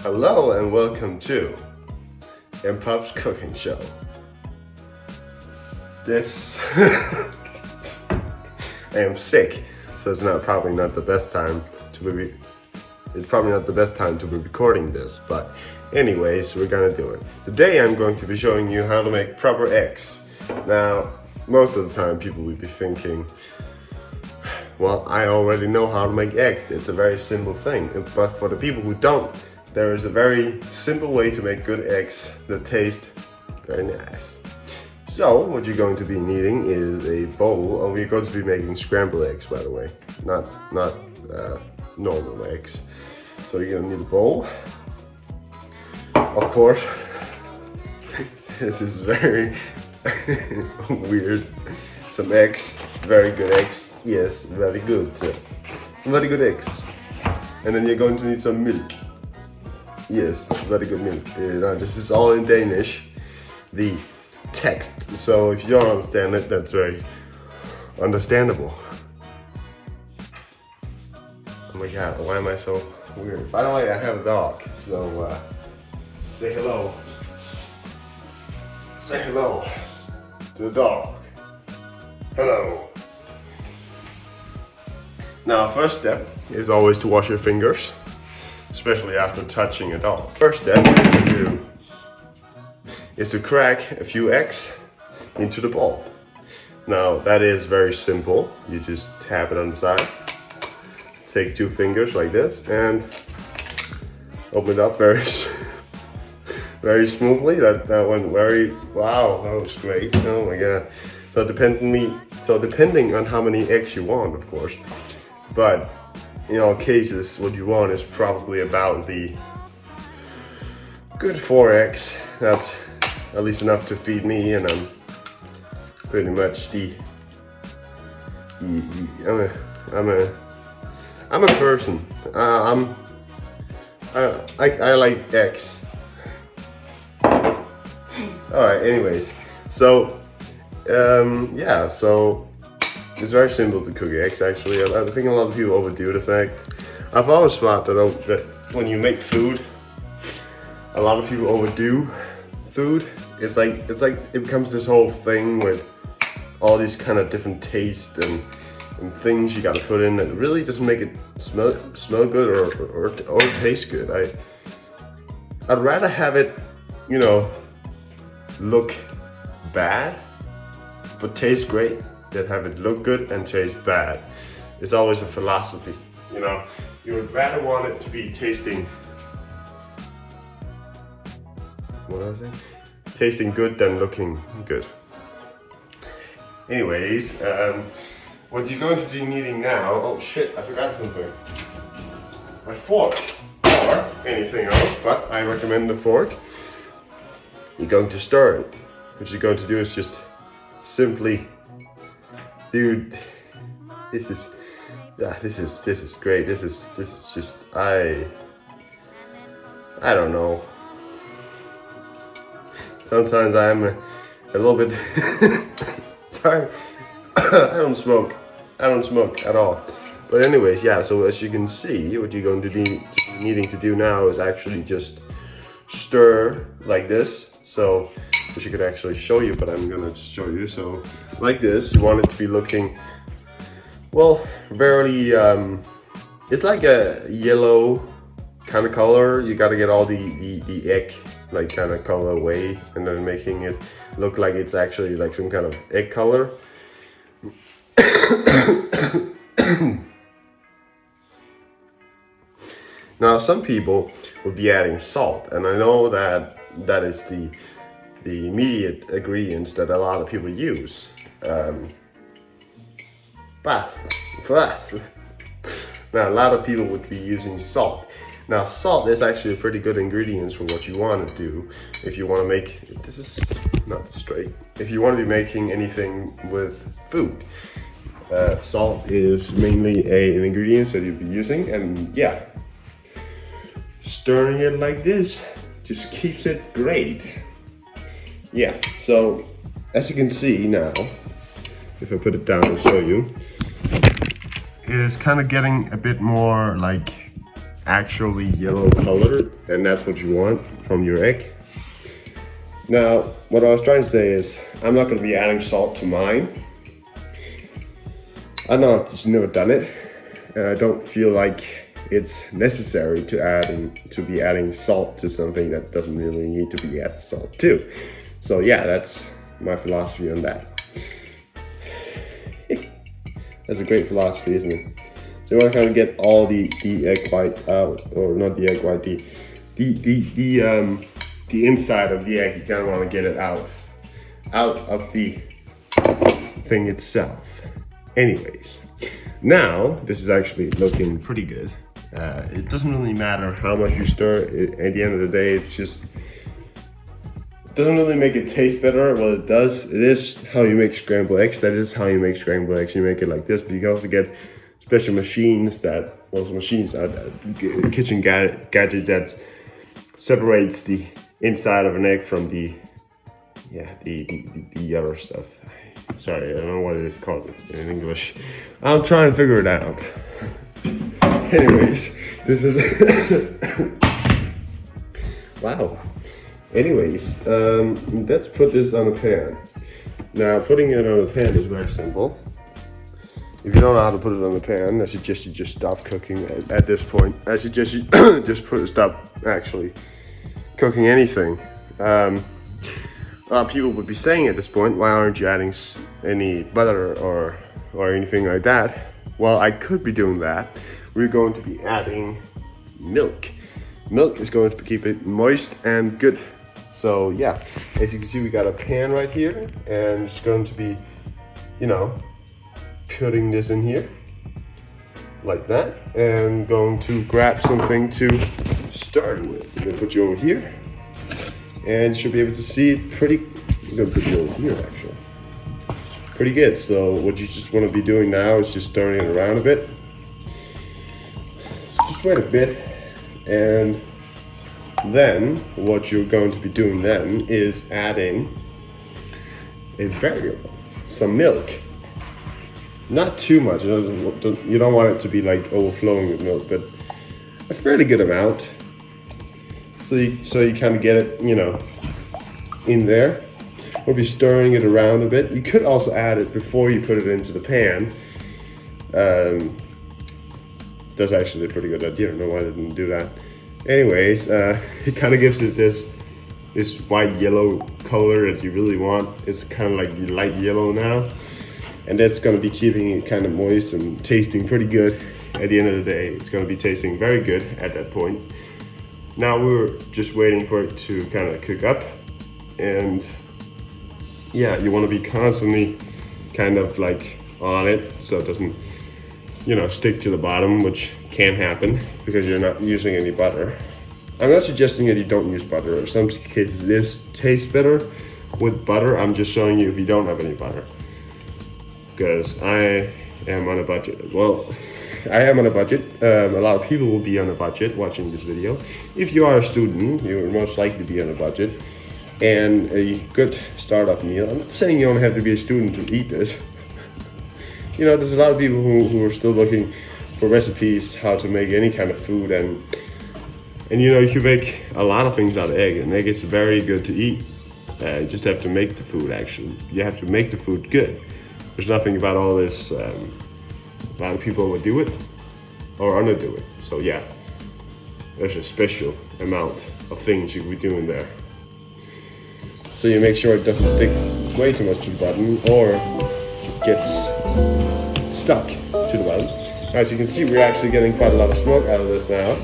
Hello and welcome to Impop's Cooking Show. This I am sick, so it's probably not the best time to be. It's probably not the best time to be recording this, but anyways, we're gonna do it. Today I'm going to be showing you how to make proper eggs. Now, most of the time people will be thinking, well, I already know how to make eggs. It's a very simple thing, but for the people who don't, there is a very simple way to make good eggs that taste very nice. So what you're going to be needing is a bowl, and we're going to be making scrambled eggs, by the way, not normal eggs. So you're gonna need a bowl. Of course, this is very weird. Some eggs, very good eggs. Yes, very good. Very good eggs. And then you're going to need some milk. Yes, very good milk. Now this is all in Danish, the text. So if you don't understand it, that's very understandable. Oh my god, why am I so weird? By the way, I have a dog, so say hello. Say hello to the dog. Hello. Now, first step is always to wash your fingers, especially after touching a dog. First step is to crack a few eggs into the bowl. Now, that is very simple. You just tap it on the side, take 2 fingers like this, and open it up very smoothly. That went very, wow, that was great. Oh my god. So depending on how many eggs you want, of course, but in all cases, what you want is probably about the good 4 eggs. That's at least enough to feed me, and I'm pretty much I'm a person. I like eggs. All right. Anyways, so yeah, so it's very simple to cook eggs. Actually, I think a lot of people overdo the fact. I've always thought that when you make food, a lot of people overdo food. It's like it becomes this whole thing with all these kind of different tastes and things you gotta put in that really doesn't make it smell good or taste good. I'd rather have it, look bad but taste great than have it look good and taste bad. It's always a philosophy, You would rather want it to be tasting, what was I saying? Tasting good than looking good. Anyways, what you're going to be needing now, oh shit, I forgot something. My fork, or anything else, but I recommend the fork. You're going to stir it. What you're going to do is just simply, dude, this is great. This is just, I don't know. Sometimes I'm a little bit, sorry, I don't smoke at all. But anyways, yeah, so as you can see, what you're going to be needing to do now is actually just stir like this. So, which I could actually show you, but I'm gonna show you. So, like this, you want it to be looking, well, very, it's like a yellow kind of color. You gotta get all the egg, like, kind of color away, and then making it look like it's actually like some kind of egg color. Now, some people would be adding salt, and I know that is the immediate ingredients that a lot of people use. But now a lot of people would be using salt. Now, salt is actually a pretty good ingredient for what you want to do. If you want to make, this is not straight. If you want to be making anything with food, salt is mainly an ingredient that you'll be using, and yeah, stirring it like this just keeps it great. Yeah, so as you can see now, if I put it down and show you, it is kind of getting a bit more like actually yellow color, and that's what you want from your egg. Now, what I was trying to say is, I'm not gonna be adding salt to mine. I know I've just never done it, and I don't feel like it's necessary to be adding salt to something that doesn't really need to be added salt to. So yeah, that's my philosophy on that. That's a great philosophy, isn't it? So you want to kind of get all the egg white out, or not the egg white, the inside of the egg. You kind of want to get it out of the thing itself. Anyways, now this is actually looking pretty good. It doesn't really matter how much you stir. At the end of the day, it doesn't really make it taste better. Well, it does. It is how you make scrambled eggs. That is how you make scrambled eggs. You make it like this, but you can also get special machines those machines are a kitchen gadget that separates the inside of an egg from the other stuff. Sorry, I don't know what it is called in English. I'm trying to figure it out. Anyways, this is wow. Anyways, let's put this on a pan. Now, putting it on a pan is very simple. If you don't know how to put it on the pan, I suggest you just stop cooking at this point. I suggest you just stop actually cooking anything. A lot of people would be saying at this point, why aren't you adding any butter or anything like that? Well, I could be doing that. We're going to be adding milk. Milk is going to keep it moist and good. So yeah, as you can see, we got a pan right here, and it's going to be, putting this in here like that, and going to grab something to start with. I'm gonna put you over here, and you should be able to see it pretty. I'm gonna put you over here actually. Pretty good. So what you just want to be doing now is just stirring it around a bit. Just wait a bit, and then what you're going to be doing then is adding a variable, some milk. Not too much. You don't want it to be like overflowing with milk, but a fairly good amount. So you kind of get it, in there. We'll be stirring it around a bit. You could also add it before you put it into the pan. That's actually a pretty good idea. I don't know why I didn't do that. Anyways, it kind of gives it this white yellow color that you really want. It's kind of like light yellow now. And that's going to be keeping it kind of moist and tasting pretty good. At the end of the day, it's going to be tasting very good at that point. Now we're just waiting for it to kind of cook up. And yeah, you want to be constantly kind of like on it so it doesn't, stick to the bottom, which can happen because you're not using any butter. I'm not suggesting that you don't use butter. In some cases, this tastes better with butter. I'm just showing you if you don't have any butter. Because I am on a budget. Well, I am on a budget. A lot of people will be on a budget watching this video. If you are a student, you're most likely to be on a budget. And a good start-off meal. I'm not saying you don't have to be a student to eat this. There's a lot of people who are still looking for recipes, how to make any kind of food. And you can make a lot of things out of egg. And egg is very good to eat. You just have to make the food, actually. You have to make the food good. There's nothing about all this, a lot of people would do it or underdo it. So yeah, there's a special amount of things you could be doing there. So you make sure it doesn't stick way too much to the bottom or gets stuck to the bottom. As you can see, we're actually getting quite a lot of smoke out of this now.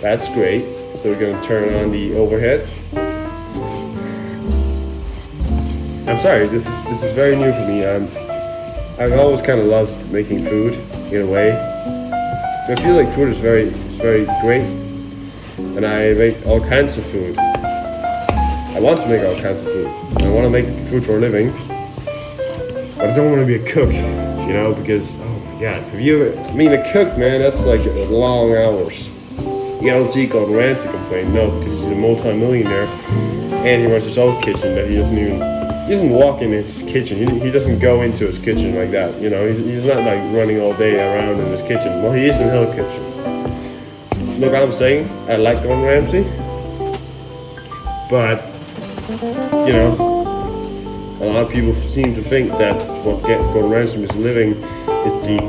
That's great. So we're gonna turn on the overhead. I'm sorry, this is very new for me. I've always kind of loved making food in a way. I feel like food is very great, and I make all kinds of food. I want to make all kinds of food. I want to make food for a living, but I don't want to be a cook, because oh my god, a cook, man, that's like long hours. You don't see Gordon Ramsay complain, no, because he's a multi-millionaire and he runs his own kitchen that he doesn't walk in his kitchen. He doesn't go into his kitchen like that. He's not like running all day around in his kitchen. Well, he is in his kitchen. look what I'm saying. I like Gordon Ramsay, but you know, a lot of people seem to think that what Gordon Ramsay is living is the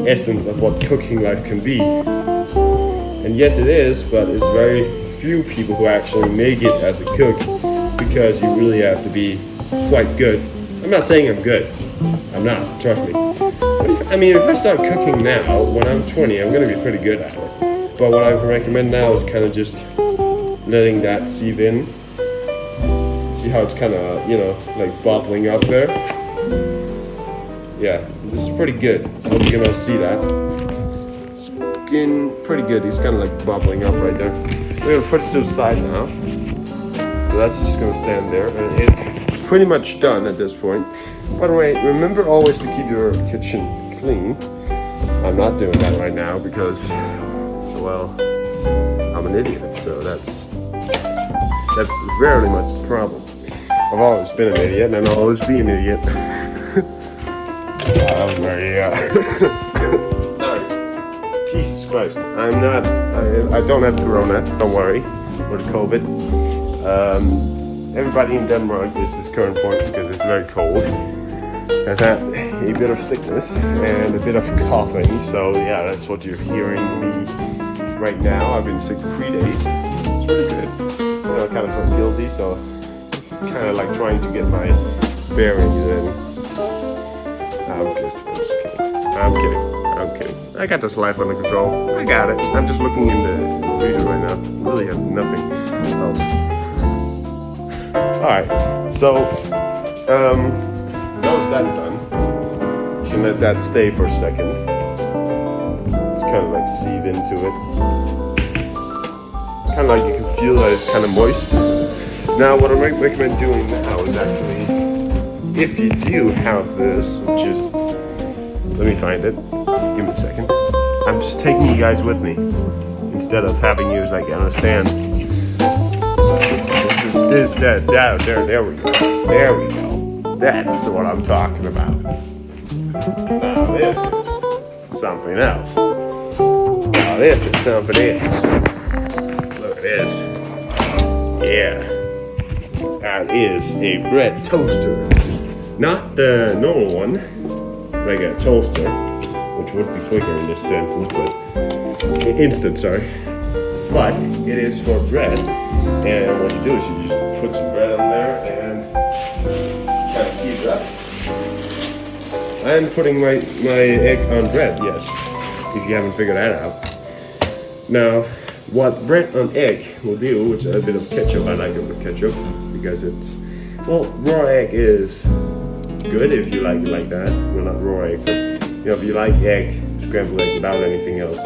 essence of what cooking life can be. And yes, it is, but it's very few people who actually make it as a cook, because you really have to be quite good. I'm not saying I'm good. I'm not, trust me. If I start cooking now, when I'm 20, I'm gonna be pretty good at it. But what I recommend now is kind of just letting that seep in. See how it's kind of, like bubbling up there? Yeah, this is pretty good. I hope you can all see that. It's looking pretty good. It's kind of like bubbling up right there. We're gonna put it to the side now. So that's just gonna stand there. And it's pretty much done at this point. By the way, remember always to keep your kitchen clean. I'm not doing that right now because, well, I'm an idiot. So that's very much the problem. I've always been an idiot, and I'll always be an idiot. I'm very, sorry. Jesus Christ. I don't have corona, don't worry, or the COVID. Everybody in Denmark is this current point because it's very cold. I've had a bit of sickness and a bit of coughing, so yeah, that's what you're hearing me right now. I've been sick for 3 days. It's pretty good. I kind of feel guilty, so kind of like trying to get my bearings in. I'm kidding. I got this life under control. I got it. I'm just looking in the video right now. Really have nothing else. Alright, so now is that done? You can let that stay for a second. It's kind of like sieve into it. Kind of like you can feel that it's kind of moist. Now what I recommend doing now is actually, if you do have this, which is, let me find it, give me a second. I'm just taking you guys with me, instead of having you like understand. This, that, there we go. There we go. That's what I'm talking about. Now this is something else. Now this is something else. Look at this. Yeah. That is a bread toaster. Not the normal one, like a toaster, which would be quicker in this sentence, but instant, sorry. But it is for bread, and what you do is you just put some bread on there and kind of heat it up. I'm putting my egg on bread, yes, if you haven't figured that out. Now, what bread on egg will do, which is a bit of ketchup, I like it with ketchup, because it's, well, raw egg is good if you like it like that. Well, not raw egg, but if you like egg, scrambled egg without anything else,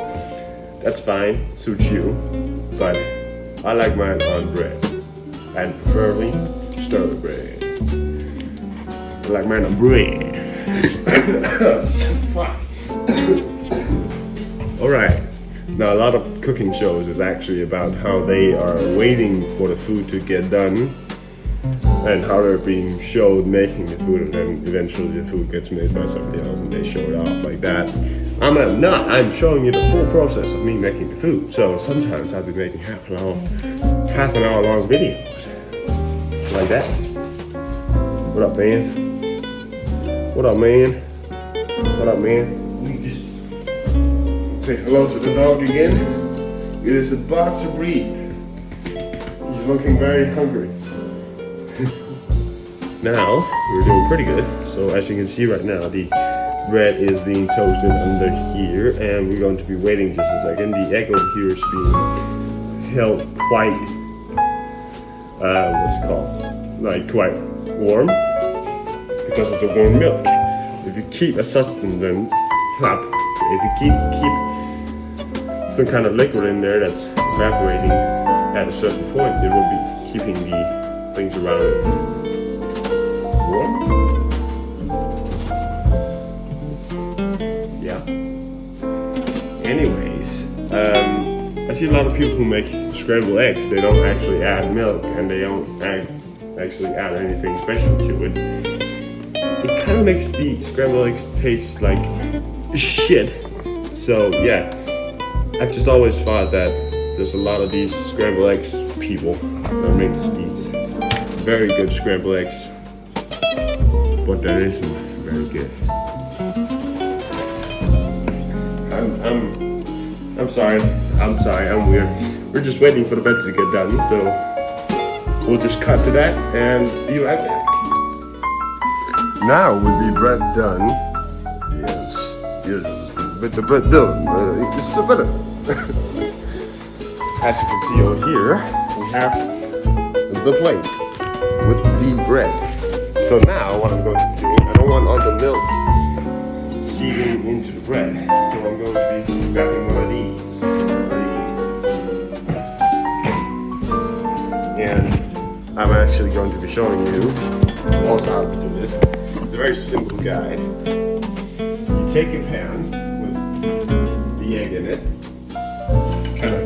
that's fine, suits you. But I like mine on bread, and preferably stir bread. I like mine on bread. Fuck. All right. Now a lot of cooking shows is actually about how they are waiting for the food to get done, and how they're being showed making the food, and then eventually the food gets made by somebody else and they show it off like that. I'm showing you the full process of me making the food. So sometimes I'll be making half an hour long videos. Like that. What up, man? What up, man? What up, man? We just say hello to the dog again. It is a boxer breed. He's looking very hungry. Now, we're doing pretty good. So as you can see right now, the bread is being toasted under here, and we're going to be waiting just a second. The egg over here is being held quite, what's it called? Like quite warm because of the warm milk. If you keep a sustenance, if you keep some kind of liquid in there that's evaporating at a certain point, it will be keeping the things around it warm. Anyways, I see a lot of people who make scrambled eggs. They don't actually add milk, and they don't actually add anything special to it. It kind of makes the scrambled eggs taste like shit. So yeah, I've just always thought that there's a lot of these scrambled eggs people that makes these very good scrambled eggs, but that isn't very good. I'm sorry, I'm weird. We're just waiting for the bread to get done, so we'll just cut to that and be right back. Now with the bread done, yes, with the bread done, it's a better. As you can see over here, we have the plate with the bread. So now what I'm going to do, I don't want all the milk seeping into the bread, so I'm going to be grabbing one of these. And I'm actually going to be showing you also how to do this. It's a very simple guide. You take a pan with the egg in it, kind of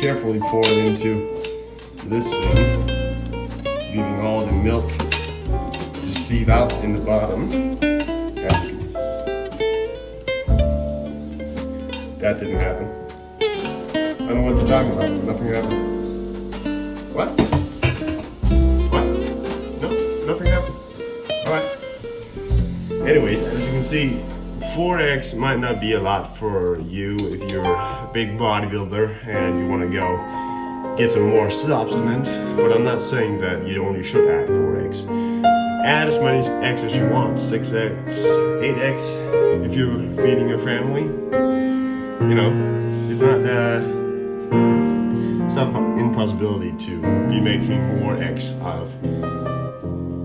carefully pour it into this thing, leaving all the milk to seep out in the bottom. That didn't happen. I don't know what you're talking about. Nothing happened. What? What? No, nothing happened. Alright. Anyways, as you can see, 4 eggs might not be a lot for you if you're a big bodybuilder and you want to go get some more substance, but I'm not saying that you only should add 4 eggs. Add as many eggs as you want, 6 eggs, 8 eggs, if you're feeding your family. You know, it's not an impossibility to be making more eggs out of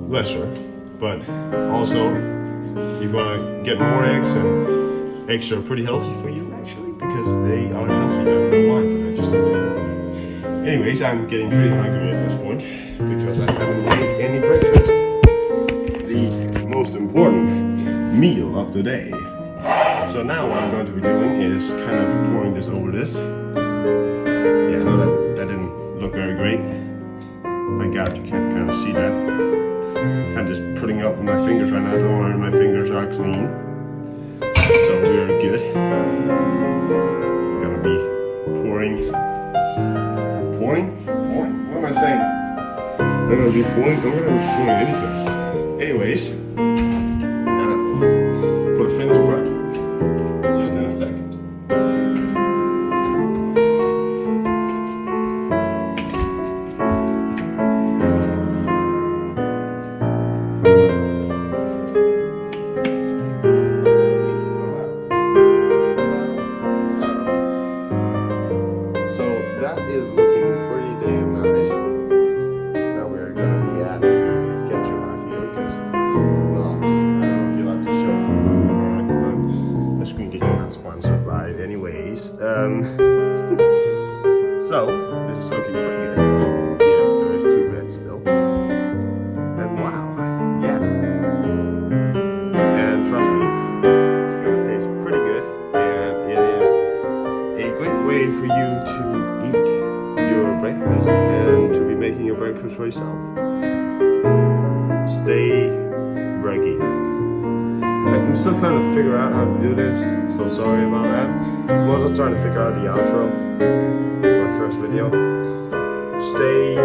lesser, but also you're gonna get more eggs, and eggs are pretty healthy for you actually, because they are healthy. I don't know why, but I just know they are. Anyways, I'm getting pretty hungry at this point because I haven't made any breakfast. The most important meal of the day. So now what I'm going to be doing is kind of pouring this over this. Yeah, I know that didn't look very great. My God, you can't kind of see that. I'm just putting up with my fingers right now. Don't worry, my fingers are clean. So we're good. I'm gonna be pouring. What am I saying? I'm gonna be pouring. I'm gonna be pouring anything. Anyways, for the finished bread. Just in a second. So that is looking pretty damn nice. Now we're going to be adding the ketchup out here because, well, I don't know if you'd like to show the screen getting not sponsored by it. Anyways, so this is looking pretty good. Yes, there is 2 breads still. And wow, yeah. And trust me, it's gonna taste pretty good, and it is a great way for you to eat your breakfast and to be making your breakfast for yourself. Stay breaky. I'm still trying to figure out how to do this, so sorry about that. I'm also trying to figure out the outro, my first video. Stay